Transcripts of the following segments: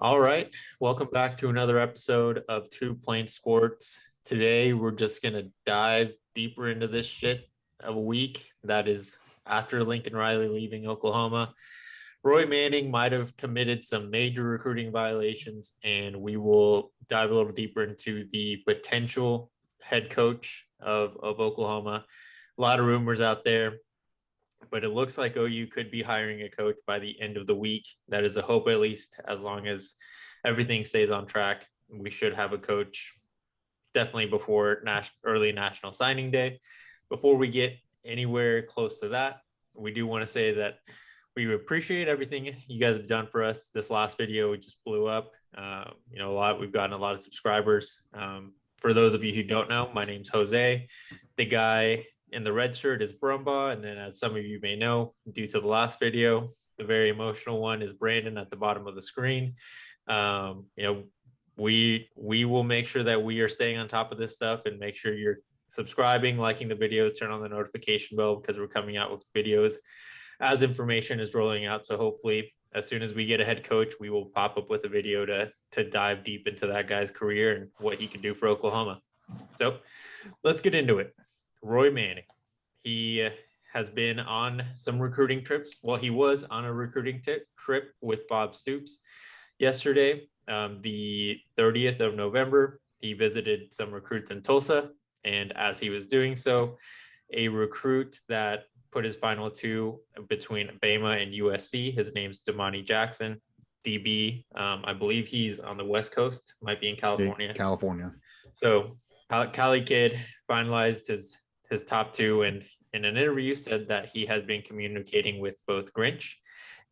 All right. Welcome back to another episode of Two Plain Sports. Today, we're just going to dive deeper into this shit of a week that is after Lincoln Riley leaving Oklahoma. Roy Manning might have committed some major recruiting violations, and we will dive a little deeper into the potential head coach of Oklahoma. A lot of rumors out there, but it looks like OU could be hiring a coach by the end of the week. That is a hope, at least, as long as everything stays on track. We should have a coach definitely before early National Signing Day. Before we get anywhere close to that, we do want to say that we appreciate everything you guys have done for us. This last video, we just blew up. We've gotten a lot of subscribers. For those of you who don't know, my name's Jose. The guy in the red shirt is Brumbaugh. And then, as some of you may know, due to the last video, the very emotional one is Brandon at the bottom of the screen. We will make sure that we are staying on top of this stuff and make sure you're subscribing, liking the videos, turn on the notification bell because we're coming out with videos as information is rolling out. So hopefully, as soon as we get a head coach, we will pop up with a video to dive deep into that guy's career and what he can do for Oklahoma. So let's get into it. Roy Manning. He has been on some recruiting trips. Well, he was on a recruiting trip with Bob Stoops yesterday, the 30th of November. He visited some recruits in Tulsa. And as he was doing so, a recruit that put his final two between Bama and USC, his name's Damani Jackson, DB. I believe he's on the West Coast, might be in California. California. So Cali kid finalized his top two, and in an interview said that he has been communicating with both Grinch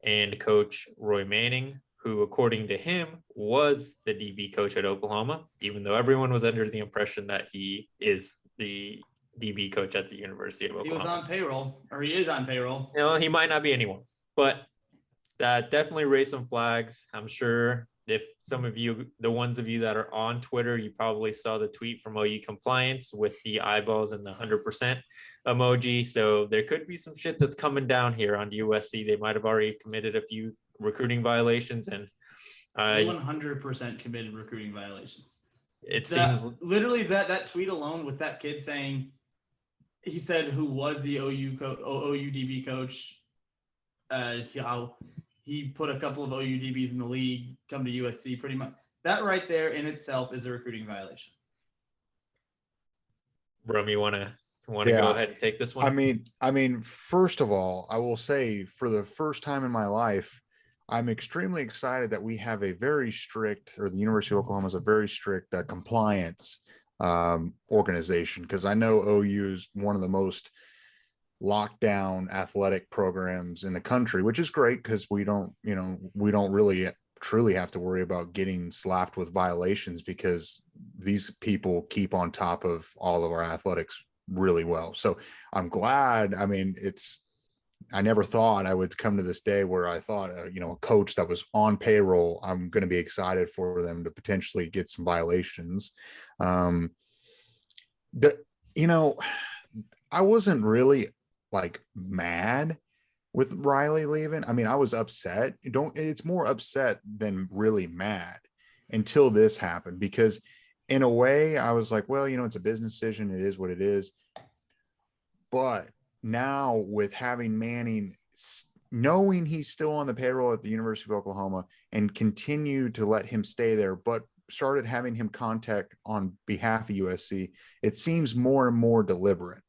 and coach Roy Manning, who, according to him, was the DB coach at Oklahoma, even though everyone was under the impression that he is the DB coach at the University of Oklahoma. He was on payroll, or he is on payroll. He might not be anyone, but that definitely raised some flags. I'm sure if some of you, the ones of you that are on Twitter, you probably saw the tweet from OU Compliance with the eyeballs and the 100% emoji. So there could be some shit that's coming down here on USC. They might have already committed a few recruiting violations, and 100% committed recruiting violations. Seems literally that tweet alone with that kid saying, he said who was the OU DB coach. How he put a couple of OU DBs in the league, come to USC, pretty much. That right there in itself is a recruiting violation. Brum, you want to go ahead and take this one? I mean, first of all, I will say for the first time in my life, I'm extremely excited that we have a very strict, or the University of Oklahoma has a very strict compliance organization, because I know OU is one of the most lockdown athletic programs in the country, which is great because we don't really truly have to worry about getting slapped with violations because these people keep on top of all of our athletics really well. So I'm glad. I mean, I never thought I would come to this day where I thought, a coach that was on payroll, I'm going to be excited for them to potentially get some violations. I wasn't really like mad with Riley leaving. I mean, I was upset. It's more upset than really mad until this happened, because in a way I was like, well, it's a business decision. It is what it is. But now with having Manning, knowing he's still on the payroll at the University of Oklahoma and continue to let him stay there, but started having him contact on behalf of USC, it seems more and more deliberate.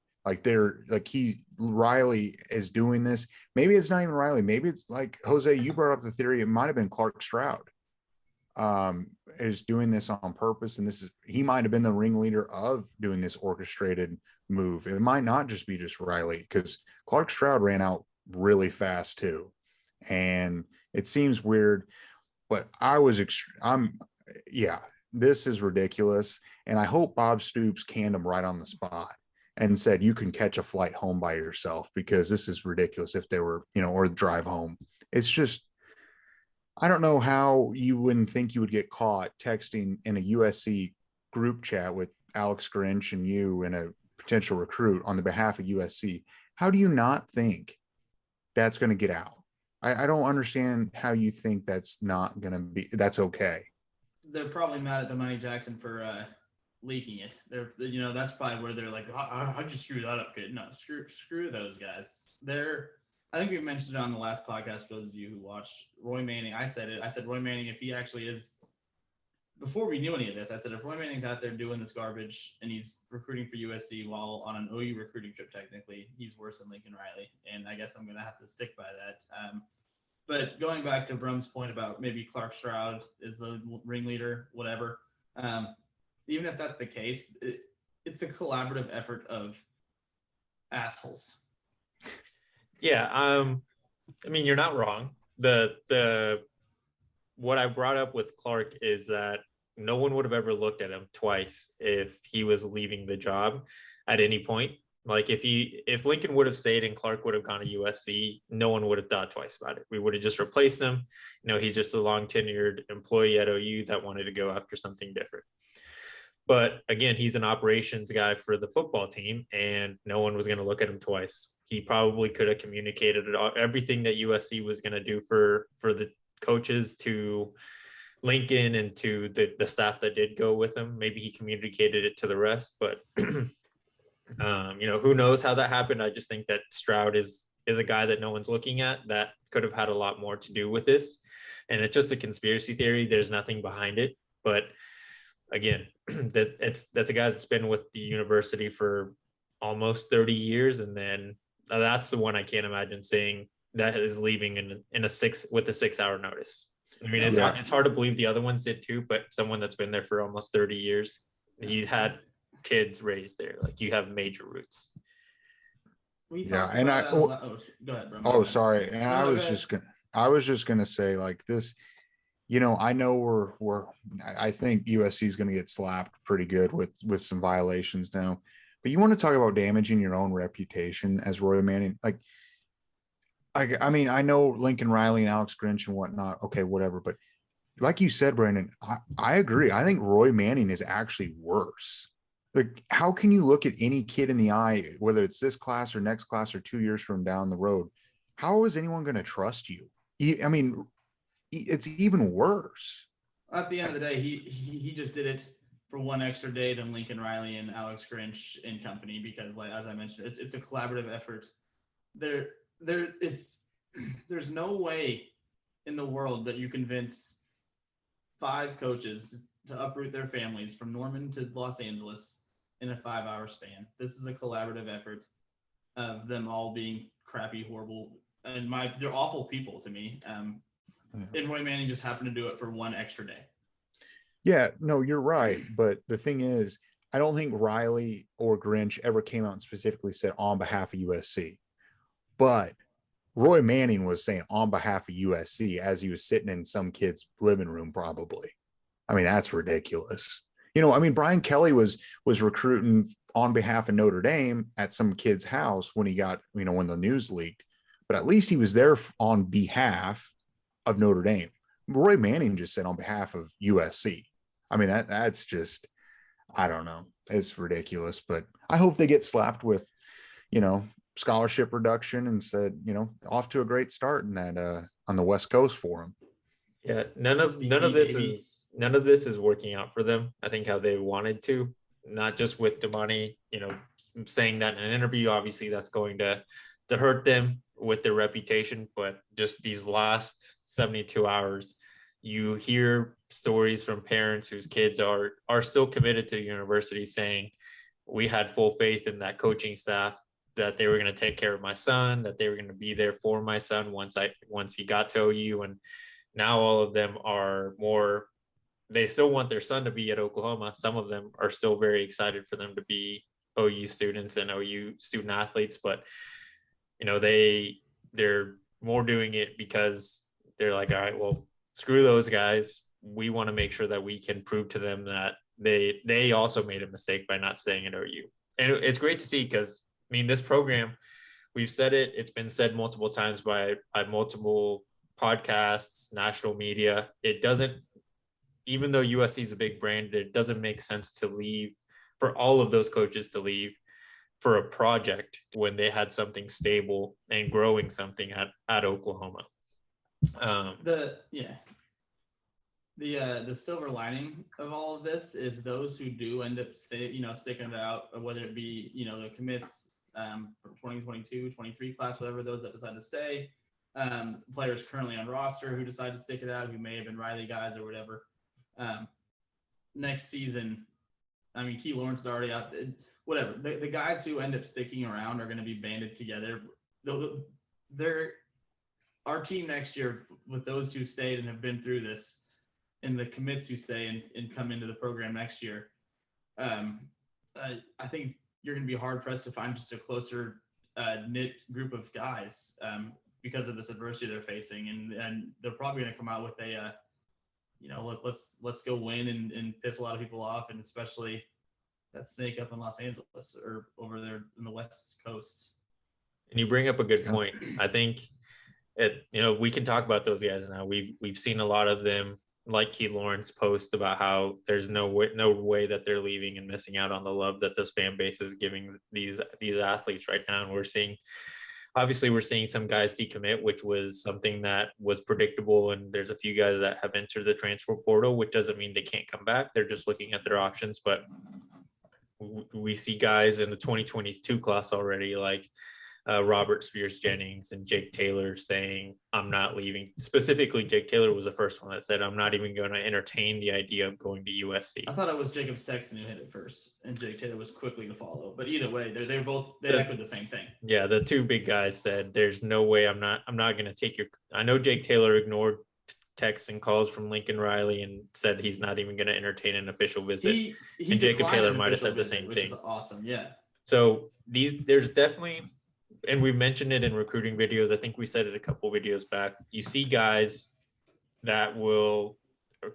Riley is doing this. Maybe it's not even Riley. Maybe it's like, Jose, you brought up the theory. It might've been Clark Stroud is doing this on purpose. And he might've been the ringleader of doing this orchestrated move. It might not just be just Riley, because Clark Stroud ran out really fast too. And it seems weird, but this is ridiculous. And I hope Bob Stoops canned him right on the spot and said, you can catch a flight home by yourself, because this is ridiculous. If they were, or drive home. It's just, I don't know how you wouldn't think you would get caught texting in a USC group chat with Alex Grinch and you and a potential recruit on the behalf of USC. How do you not think that's going to get out? I don't understand how you think that's that's okay. They're probably mad at the Money Jackson for leaking it. That's probably where they're like, how'd you screw that up, kid? No, screw those guys. I think we mentioned it on the last podcast for those of you who watched Roy Manning. I said Roy Manning, if he actually is, before we knew any of this, I said if Roy Manning's out there doing this garbage and he's recruiting for USC while on an OU recruiting trip, technically, he's worse than Lincoln Riley. And I guess I'm going to have to stick by that. But going back to Brum's point about maybe Clark Stroud is the ringleader, whatever. Even if that's the case, it's a collaborative effort of assholes. Yeah, I mean, you're not wrong. The what I brought up with Clark is that no one would have ever looked at him twice if he was leaving the job at any point. Like if Lincoln would have stayed and Clark would have gone to USC, no one would have thought twice about it. We would have just replaced him. He's just a long tenured employee at OU that wanted to go after something different. But again, he's an operations guy for the football team, and no one was going to look at him twice. He probably could have communicated everything that USC was going to do for the coaches to Lincoln and to the staff that did go with him. Maybe he communicated it to the rest, but who knows how that happened. I just think that Stroud is a guy that no one's looking at that could have had a lot more to do with this. And it's just a conspiracy theory. There's nothing behind it. But again, that's a guy that's been with the university for almost 30 years. And then that's the one I can't imagine saying that is leaving in a 6-hour notice. I mean, it's hard to believe the other ones did too, but someone that's been there for almost 30 years, he's had kids raised there. Like, you have major roots. Go ahead, bro. Oh, sorry. And I was just gonna say, like, this, I know I think USC is going to get slapped pretty good with some violations now, but you want to talk about damaging your own reputation as Roy Manning. Like, I mean, I know Lincoln Riley and Alex Grinch and whatnot. Okay, whatever. But like you said, Brandon, I agree. I think Roy Manning is actually worse. Like, how can you look at any kid in the eye, whether it's this class or next class or 2 years from down the road? How is anyone going to trust you? I mean, it's even worse. At the end of the day, he just did it for one extra day than Lincoln Riley and Alex Grinch and company, because, like, as I mentioned, it's a collaborative effort. There's no way in the world that you convince 5 coaches to uproot their families from Norman to Los Angeles in a 5-hour span. This is a collaborative effort of them all being crappy, horrible, and they're awful people to me. And Roy Manning just happened to do it for one extra day. Yeah, no, you're right. But the thing is, I don't think Riley or Grinch ever came out and specifically said on behalf of USC. But Roy Manning was saying on behalf of USC as he was sitting in some kid's living room, probably. I mean, that's ridiculous. I mean, Brian Kelly was recruiting on behalf of Notre Dame at some kid's house when he got, when the news leaked. But at least he was there on behalf of Notre Dame. Roy Manning just said on behalf of USC. I mean, that's just, I don't know. It's ridiculous, but I hope they get slapped with, scholarship reduction and said, off to a great start in that on the West Coast for him. Yeah, none of this is working out for them. I think how they wanted to, not just with Damani, saying that in an interview. Obviously, that's going to hurt them with their reputation, but just these last 72 hours, you hear stories from parents whose kids are still committed to the university saying, we had full faith in that coaching staff, that they were going to take care of my son, that they were going to be there for my son once he got to OU. And now all of them they still want their son to be at Oklahoma. Some of them are still very excited for them to be OU students and OU student athletes, but they're more doing it because they're like, all right, well, screw those guys. We want to make sure that we can prove to them that they also made a mistake by not staying at OU. And it's great to see, because, I mean, this program, we've said it, it's been said multiple times by multiple podcasts, national media. It doesn't, even though USC is a big brand, it doesn't make sense to leave, for all of those coaches to leave for a project when they had something stable and growing something at Oklahoma. The silver lining of all of this is those who do end up sticking it out, whether it be the commits from 2022, 23 class, whatever, those that decide to stay, players currently on roster who decide to stick it out, who may have been Riley guys or whatever. Next season, I mean, Key Lawrence is already out. Whatever. The guys who end up sticking around are going to be banded together. They're our team next year with those who stayed and have been through this, and the commits who stay and come into the program next year. I think you're going to be hard pressed to find just a closer knit group of guys because of this adversity they're facing, and they're probably going to come out with a let's go win and piss a lot of people off, and especially that snake up in Los Angeles or over there in the West Coast. And you bring up a good point. I think we can talk about those guys now. We've seen a lot of them, like Key Lawrence, post about how there's no way that they're leaving and missing out on the love that this fan base is giving these athletes right now. And we're seeing some guys decommit, which was something that was predictable. And there's a few guys that have entered the transfer portal, which doesn't mean they can't come back. They're just looking at their options. But we see guys in the 2022 class already, like Robert Spears-Jennings and Jake Taylor, saying, I'm not leaving. Specifically, Jake Taylor was the first one that said, I'm not even going to entertain the idea of going to USC. I thought it was Jacob Sexton who hit it first, and Jake Taylor was quickly to follow. But either way, they echoed the same thing. Yeah, the two big guys said, there's no way I'm not going to take your – I know Jake Taylor ignored texts and calls from Lincoln Riley and said he's not even going to entertain an official visit. And Jacob Taylor might have said the same thing. Which is awesome, yeah. So there's definitely – and we mentioned it in recruiting videos. I think we said it a couple videos back. You see guys that will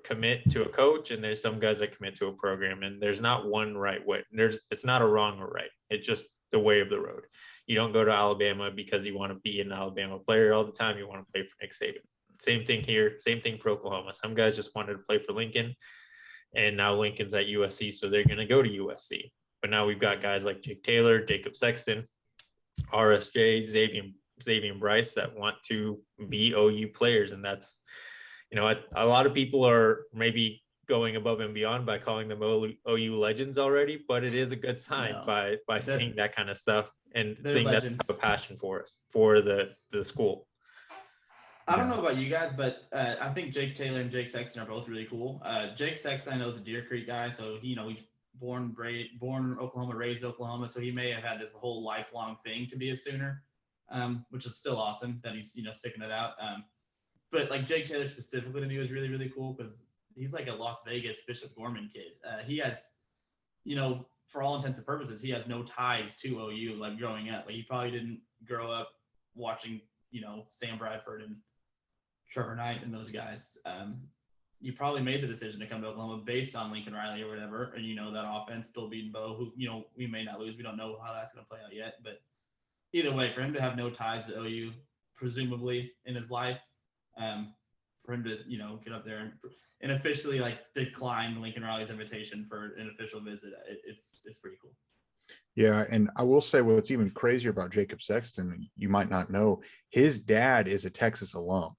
commit to a coach, and there's some guys that commit to a program, and there's not one right way. It's not a wrong or right. It's just the way of the road. You don't go to Alabama because you want to be an Alabama player all the time. You want to play for Nick Saban. Same thing here. Same thing for Oklahoma. Some guys just wanted to play for Lincoln, and now Lincoln's at USC, so they're going to go to USC. But now we've got guys like Jake Taylor, Jacob Sexton, RSJ, Xavier Bryce that want to be OU players. And that's, a lot of people are maybe going above and beyond by calling them OU legends already, but it is a good sign by seeing that kind of stuff and seeing legends. That type of passion for us, for the school. I don't know about you guys, but I think Jake Taylor and Jake Sexton are both really cool. Jake Sexton, I know, is a Deer Creek guy, so he's born Oklahoma, raised Oklahoma, so he may have had this whole lifelong thing to be a Sooner, which is still awesome that he's sticking it out. But like Jake Taylor specifically to me was really, really cool because he's like a Las Vegas Bishop Gorman kid. He has, for all intents and purposes, he has no ties to OU like growing up. Like he probably didn't grow up watching Sam Bradford and Trevor Knight and those guys. You probably made the decision to come to Oklahoma based on Lincoln Riley or whatever, and that offense, Bill Beaton-Bow, who we may not lose. We don't know how that's going to play out yet, but either way, for him to have no ties to OU, presumably in his life, for him to get up there and officially decline Lincoln Riley's invitation for an official visit, it's pretty cool. Yeah, and I will say what's even crazier about Jacob Sexton, you might not know, his dad is a Texas alum.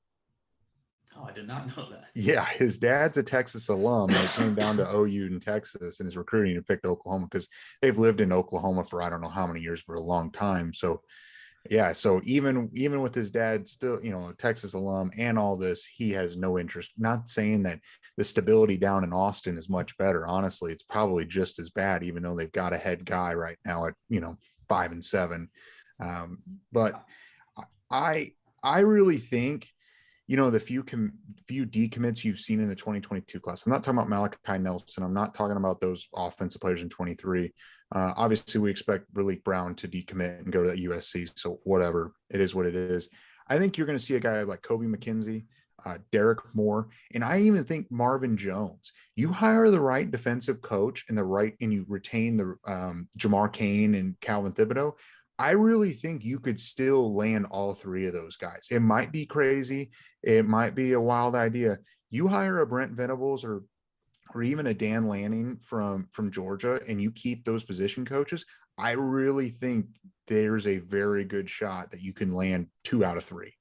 Oh, I did not know that. Yeah, his dad's a Texas alum that came down to OU in Texas and is recruiting and picked Oklahoma because they've lived in Oklahoma for I don't know how many years, but a long time. So, yeah, so even with his dad still, a Texas alum and all this, he has no interest. Not saying that the stability down in Austin is much better. Honestly, it's probably just as bad, even though they've got a head guy right now at 5-7. But I really think. The few decommits you've seen in the 2022 class. I'm not talking about Malachi Nelson. I'm not talking about those offensive players in 23. Obviously, we expect Raleek Brown to decommit and go to USC. So whatever, it is what it is. I think you're going to see a guy like Kobe McKenzie, Derek Moore, and I even think Marvin Jones. You hire the right defensive coach and you retain the Jamar Cain and Calvin Thibodeau. I really think you could still land all three of those guys. It might be crazy. It might be a wild idea. You hire a Brent Venables or even a Dan Lanning from Georgia, and you keep those position coaches. I really think there's a very good shot that you can land 2 out of 3.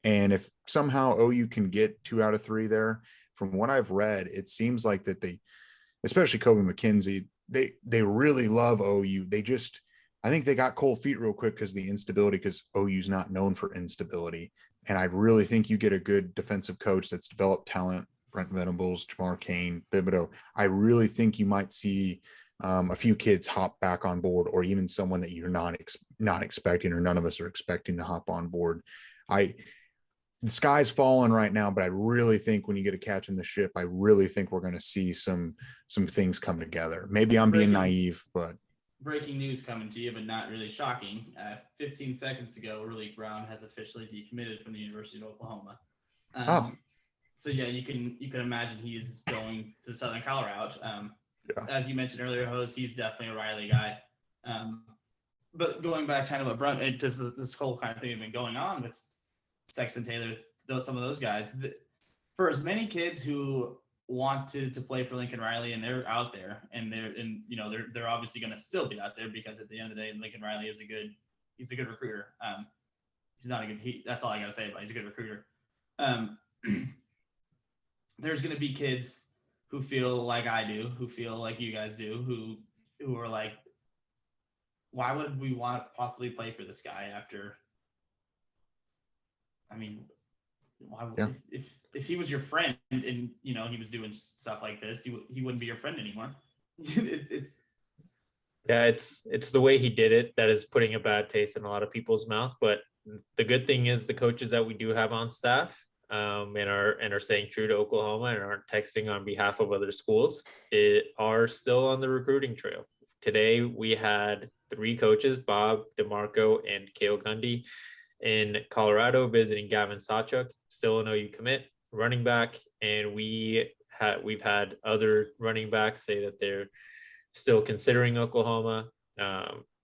And if somehow OU can get 2 out of 3 there, from what I've read, it seems like that they, especially Kobe McKenzie, they really love OU. I think they got cold feet real quick because of the instability, because OU's not known for instability. And I really think you get a good defensive coach that's developed talent, Brent Venables, Jamar Kane, Thibodeau. I really think you might see a few kids hop back on board, or even someone that you're not expecting, or none of us are expecting to hop on board. The sky's falling right now, but I really think when you get a catch in the ship, I really think we're going to see some things come together. Maybe I'm being naive, but breaking news coming to you, but not really shocking. 15 seconds ago, Raleigh Brown has officially decommitted from the University of Oklahoma. So yeah, you can imagine he is going to Southern Cal route. As you mentioned earlier, Hose, he's definitely a Riley guy. But going back kind of what Brunt, this whole kind of thing has been going on with Sexton Taylor, some of those guys. For as many kids who want to play for Lincoln Riley, and they're out there, and they're obviously going to still be out there, because at the end of the day, Lincoln Riley is he's a good recruiter. He's not a good that's all I got to say about it. He's a good recruiter. There's going to be kids who feel like I do, who feel like you guys do, who are like, why would we want to possibly play for this guy after? I mean, why, if he was your friend and he was doing stuff like this, he wouldn't be your friend anymore. It's the way he did it that is putting a bad taste in a lot of people's mouth. But the good thing is the coaches that we do have on staff and are staying true to Oklahoma and aren't texting on behalf of other schools are still on the recruiting trail. Today we had 3 coaches, Bob, DeMarco, and Cale Gundy, in Colorado visiting Gavin Sawchuk, still an OU commit, running back, and we've had other running backs say that they're still considering Oklahoma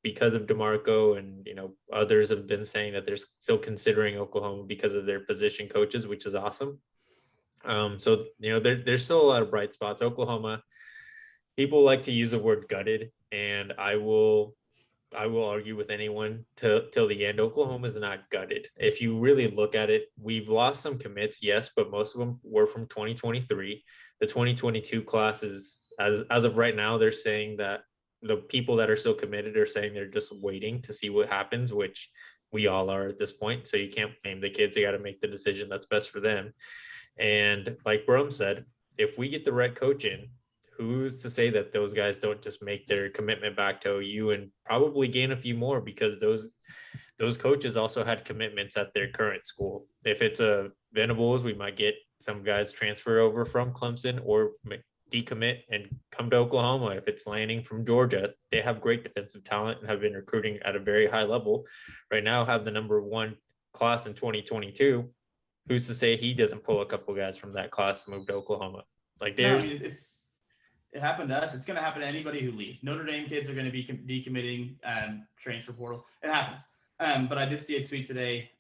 because of DeMarco, and others have been saying that they're still considering Oklahoma because of their position coaches, which is awesome. So there's still a lot of bright spots. Oklahoma, people like to use the word gutted, and I will argue with anyone till the end. Oklahoma is not gutted. If you really look at it, we've lost some commits, yes, but most of them were from 2023. The 2022 classes, as of right now, they're saying that the people that are still committed are saying they're just waiting to see what happens, which we all are at this point. So you can't blame the kids. They got to make the decision that's best for them. And like Brum said, if we get the right coach in, who's to say that those guys don't just make their commitment back to OU and probably gain a few more, because those coaches also had commitments at their current school. If it's a Venables, we might get some guys transfer over from Clemson or decommit and come to Oklahoma. If it's Lanning from Georgia, they have great defensive talent and have been recruiting at a very high level. Right now, have the number 1 class in 2022. Who's to say he doesn't pull a couple guys from that class and move to Oklahoma? Like there's. No, it happened to us. It's going to happen to anybody who leaves. Notre Dame kids are going to be decommitting transfer portal. It happens. But I did see a tweet today.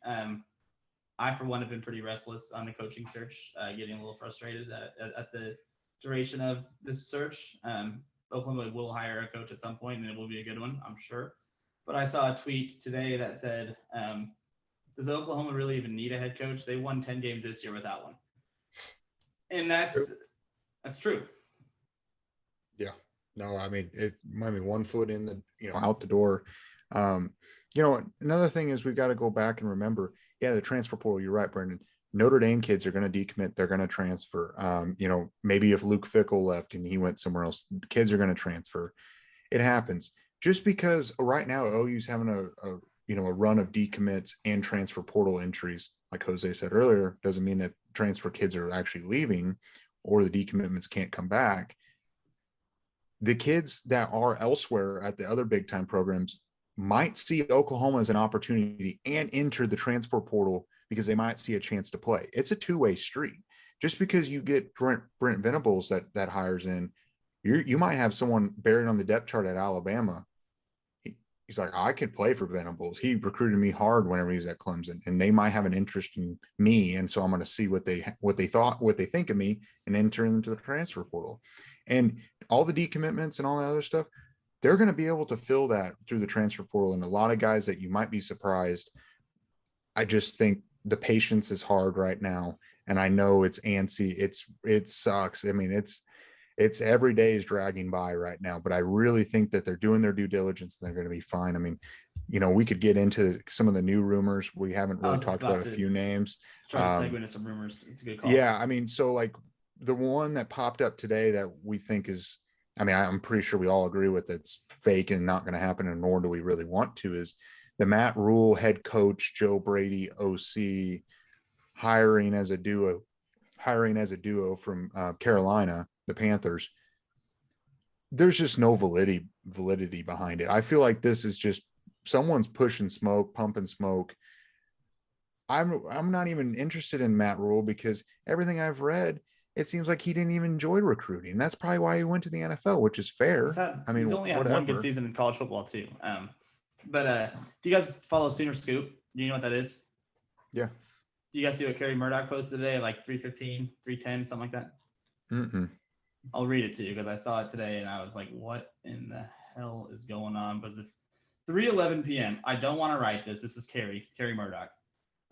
I, for one, have been pretty restless on the coaching search, getting a little frustrated at the duration of this search. Oklahoma will hire a coach at some point, and it will be a good one, I'm sure. But I saw a tweet today that said, does Oklahoma really even need a head coach? They won 10 games this year without one. And that's true. Yeah, no, I mean, it might be 1 foot in the, out the door. Another thing is we've got to go back and remember, the transfer portal, you're right, Brendan. Notre Dame kids are going to decommit. They're going to transfer. Maybe if Luke Fickle left and he went somewhere else, the kids are going to transfer. It happens. Just because right now OU's having a run of decommits and transfer portal entries, like Jose said earlier, doesn't mean that transfer kids are actually leaving or the decommitments can't come back. The kids that are elsewhere at the other big time programs might see Oklahoma as an opportunity and enter the transfer portal because they might see a chance to play. It's a 2-way street. Just because you get Brent Venables that hires in, you might have someone buried on the depth chart at Alabama. He's like, I could play for Venables. He recruited me hard whenever he was at Clemson, and they might have an interest in me. And so I'm going to see what they think of me and enter into the transfer portal. And all the decommitments and all that other stuff, they're going to be able to fill that through the transfer portal. And a lot of guys that you might be surprised, I just think the patience is hard right now. And I know it's antsy. It sucks. I mean, it's every day is dragging by right now, but I really think that they're doing their due diligence and they're going to be fine. I mean, we could get into some of the new rumors. We haven't really talked about a few names. Try to segue into some rumors. It's a good call. Yeah. I mean, so like the one that popped up today that we think is, I mean, I'm pretty sure we all agree with it's fake and not going to happen, and nor do we really want to, is the Matt Rule head coach, Joe Brady OC hiring as a duo from Carolina, the Panthers. There's just no validity behind it. I feel like this is just someone's pushing smoke, pumping smoke. I'm not even interested in Matt Rule because everything I've read, it seems like he didn't even enjoy recruiting. That's probably why he went to the NFL, which is fair. I mean, he's only had one good season in college football too. But do you guys follow Sooner Scoop? Do you know what that is? Yeah. Do you guys see what Kerry Murdoch posted today? Like 3:15, 3:10, something like that? I'll read it to you because I saw it today and I was like, what in the hell is going on? But the 3:11 p.m. I don't want to write this. This is Kerry Murdoch.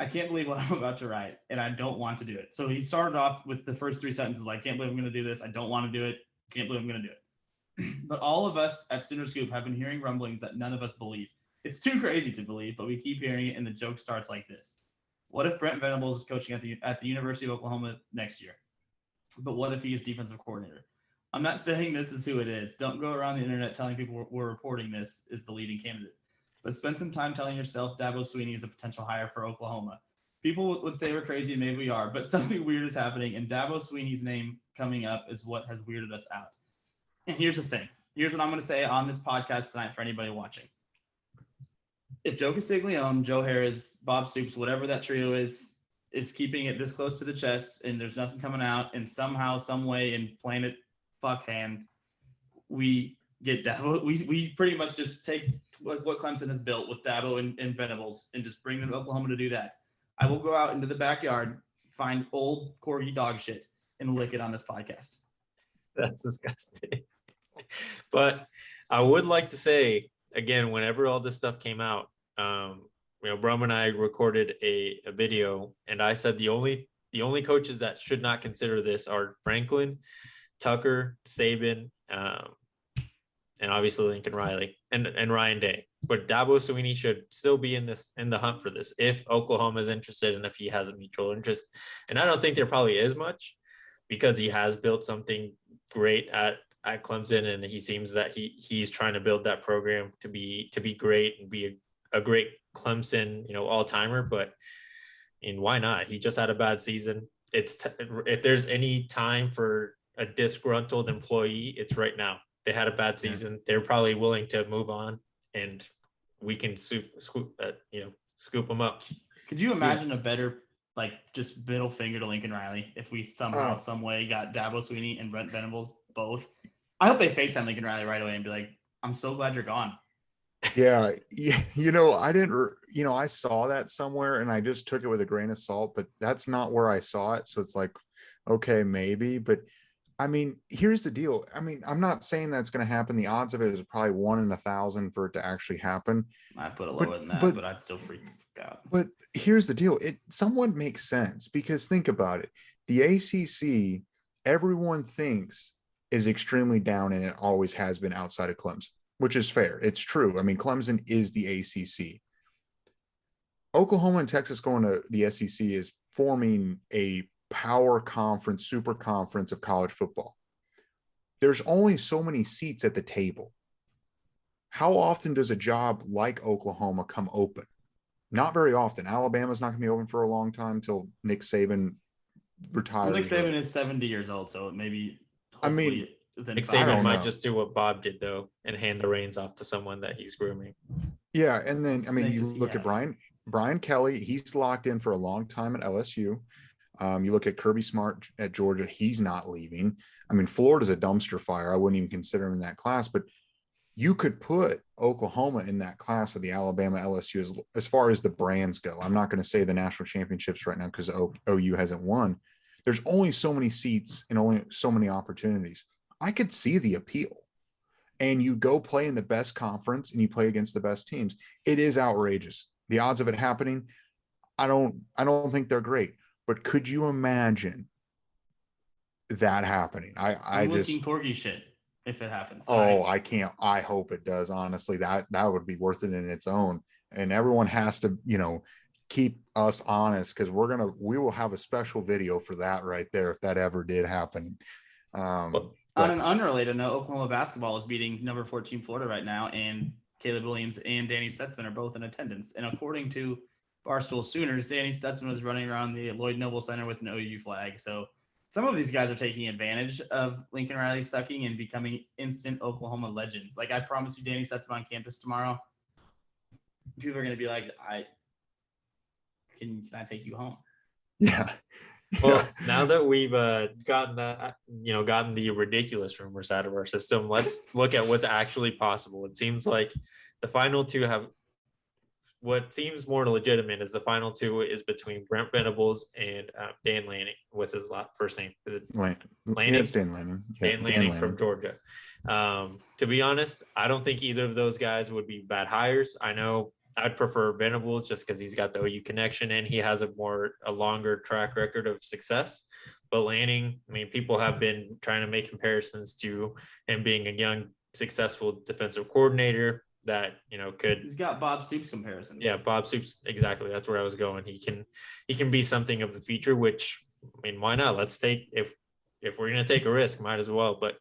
I can't believe what I'm about to write, and I don't want to do it. So he started off with the first three sentences like, can't believe I'm going to do this. I don't want to do it. Can't believe I'm going to do it. But all of us at Sooner Scoop have been hearing rumblings that none of us believe. It's too crazy to believe, but we keep hearing it, and the joke starts like this. What if Brent Venables is coaching at the University of Oklahoma next year? But what if he is defensive coordinator? I'm not saying this is who it is. Don't go around the internet telling people we're reporting this is the leading candidate. But spend some time telling yourself Dabo Swinney is a potential hire for Oklahoma. People would say we're crazy, and maybe we are, but something weird is happening, and Dabo Swinney's name coming up is what has weirded us out. And here's the thing. Here's what I'm going to say on this podcast tonight for anybody watching. If Joe Castiglione, Joe Harris, Bob Stoops, whatever that trio is keeping it this close to the chest, and there's nothing coming out, and somehow, some way, in planet fuck hand, we get Dabo. We pretty much just take what Clemson has built with Dabo and Venables and just bring them to Oklahoma to do that. I will go out into the backyard, find old corgi dog shit, and lick it on this podcast. That's disgusting. But I would like to say, again, whenever all this stuff came out, Brum and I recorded a video, and I said the only coaches that should not consider this are Franklin, Tucker, Saban, and obviously Lincoln Riley and Ryan Day. But Dabo Swinney should still be in the hunt for this if Oklahoma is interested and if he has a mutual interest. And I don't think there probably is much because he has built something great at Clemson, and he seems that he's trying to build that program to be great and be a great Clemson, all-timer. But why not? He just had a bad season. If there's any time for a disgruntled employee, it's right now. They had a bad season. They're probably willing to move on, and we can scoop them up. Could you imagine a better, just middle finger to Lincoln Riley if we somehow, some way got Dabo Swinney and Brent Venables both? I hope they FaceTime Lincoln Riley right away and be like, I'm so glad you're gone. Yeah. I saw that somewhere and I just took it with a grain of salt, but that's not where I saw it. So it's like, okay, maybe, but I mean, here's the deal. I mean, I'm not saying that's going to happen. The odds of it is probably 1 in 1,000 for it to actually happen. I put it lower than that, but I'd still freak out. But here's the deal. It somewhat makes sense because think about it. The ACC, everyone thinks is extremely down, and it always has been outside of Clemson, which is fair. It's true. I mean, Clemson is the ACC. Oklahoma and Texas going to the SEC is forming a power conference, super conference of college football. There's only so many seats at the table. How often does a job like Oklahoma come open? Not very often. Alabama's not going to be open for a long time until Nick Saban retires. Nick Saban is 70 years old, so maybe. I mean, Nick Saban might just do what Bob did though and hand the reins off to someone that he's grooming. Yeah, and then you look at Brian Kelly. He's locked in for a long time at LSU. You look at Kirby Smart at Georgia, he's not leaving. I mean, Florida's a dumpster fire. I wouldn't even consider him in that class, but you could put Oklahoma in that class of the Alabama, LSU as far as the brands go. I'm not going to say the national championships right now because OU hasn't won. There's only so many seats and only so many opportunities. I could see the appeal. And you go play in the best conference and you play against the best teams. It is outrageous. The odds of it happening, I don't think they're great. But could you imagine that happening? I'm looking corgi shit if it happens. I can't. I hope it does. Honestly, that would be worth it in its own. And everyone has to, keep us honest, because we will have a special video for that right there if that ever did happen. On an unrelated note, Oklahoma basketball is beating number 14 Florida right now, and Caleb Williams and Danny Stutzman are both in attendance. And according to Barstool Sooners, Danny Stutzman was running around the Lloyd Noble Center with an OU flag. So some of these guys are taking advantage of Lincoln Riley sucking and becoming instant Oklahoma legends. Like, I promise you, Danny Stutzman on campus tomorrow, people are going to be like, can I take you home? Yeah. Well, now that we've gotten the ridiculous rumors out of our system, let's look at what's actually possible. It seems like the final two have what seems more legitimate is the final two is between Brent Venables and Dan Lanning. What's his first name? Is it Lanning? Yeah, it's Dan Lanning. Yeah, Dan Lanning from Georgia. To be honest, I don't think either of those guys would be bad hires. I know I'd prefer Venables just because he's got the OU connection and he has a longer track record of success. But Lanning, I mean, people have been trying to make comparisons to him being a young, successful defensive coordinator that, he's got Bob Stoops comparisons. Yeah, Bob Stoops. Exactly. That's where I was going. He can be something of the future, which, I mean, why not? Let's take, if we're going to take a risk, might as well. But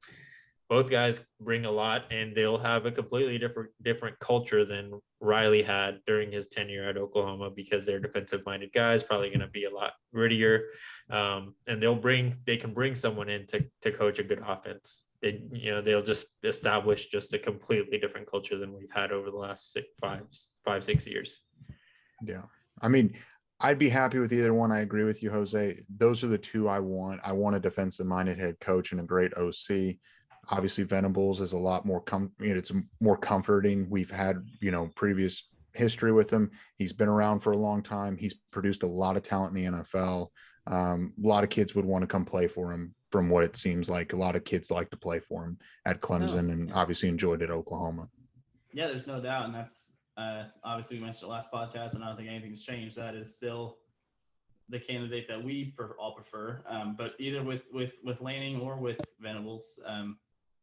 both guys bring a lot, and they'll have a completely different culture than Riley had during his tenure at Oklahoma, because they're defensive-minded guys, probably going to be a lot grittier, and they can bring someone in to coach a good offense. They'll just establish just a completely different culture than we've had over the last 6 years. Yeah, I mean, I'd be happy with either one. I agree with you, Jose. Those are the two I want. I want a defensive-minded head coach and a great OC. Obviously, Venables is a lot more it's more comforting. We've had, previous history with him. He's been around for a long time. He's produced a lot of talent in the NFL. A lot of kids would want to come play for him, from what it seems like. A lot of kids like to play for him at Clemson, and obviously enjoyed it at Oklahoma. Yeah, there's no doubt. And that's obviously we mentioned it last podcast, and I don't think anything's changed. That is still the candidate that we all prefer. But either with Lanning or with Venables,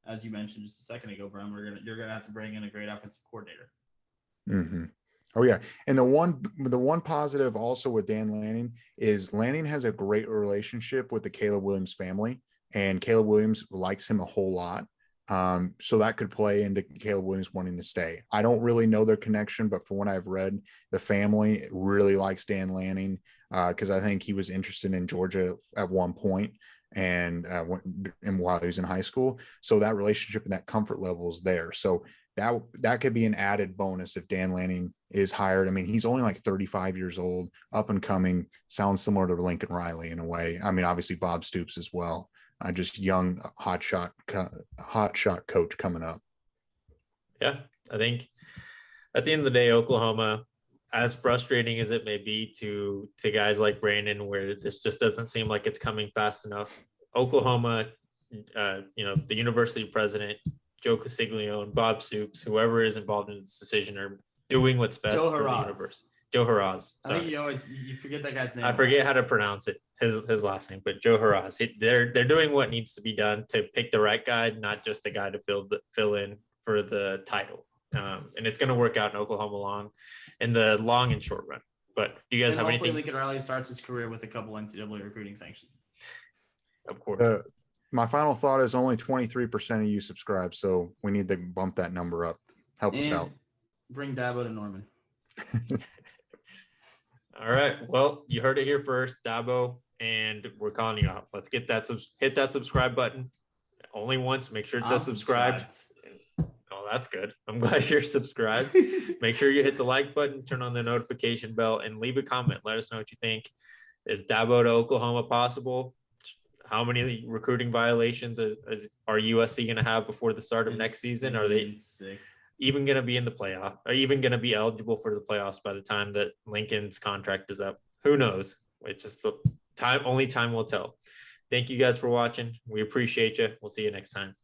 as you mentioned just a second ago, Brian, you're gonna have to bring in a great offensive coordinator. Mm-hmm. Oh yeah, and the one positive also with Dan Lanning is Lanning has a great relationship with the Caleb Williams family, and Caleb Williams likes him a whole lot. So that could play into Caleb Williams wanting to stay. I don't really know their connection, but from what I've read, the family really likes Dan Lanning because I think he was interested in Georgia at one point, and while he was in high school. So that relationship and that comfort level is there. So that could be an added bonus if Dan Lanning is hired. I mean, he's only like 35 years old, up and coming, sounds similar to Lincoln Riley in a way. I mean, obviously Bob Stoops as well. Just young hotshot coach coming up. Yeah, I think at the end of the day, Oklahoma, as frustrating as it may be to guys like Brandon, where this just doesn't seem like it's coming fast enough, Oklahoma, the university president, Joe Casiglio and Bob Stoops, whoever is involved in this decision, are doing what's best for the university. Joe Haraz. I think you forget that guy's name. I forget how to pronounce it, his last name, but Joe Haraz. They're doing what needs to be done to pick the right guy, not just a guy to fill in for the title. And it's going to work out in Oklahoma in the long and short run. But do you guys have anything? Lincoln Riley starts his career with a couple NCAA recruiting sanctions. Of course. My final thought is only 23% of you subscribe, so we need to bump that number up. Help us out. Bring Dabo to Norman. All right. Well, you heard it here first, Dabo, and we're calling you out. Let's hit that subscribe button. Only once. Make sure it says subscribed. Oh, that's good. I'm glad you're subscribed. Make sure you hit the like button, turn on the notification bell, and leave a comment. Let us know what you think. Is Dabo to Oklahoma possible? How many recruiting violations are USC going to have before the start of next season? Are they even going to be in the playoff? Are even going to be eligible for the playoffs by the time that Lincoln's contract is up? Who knows? It's just only time will tell. Thank you guys for watching. We appreciate you. We'll see you next time.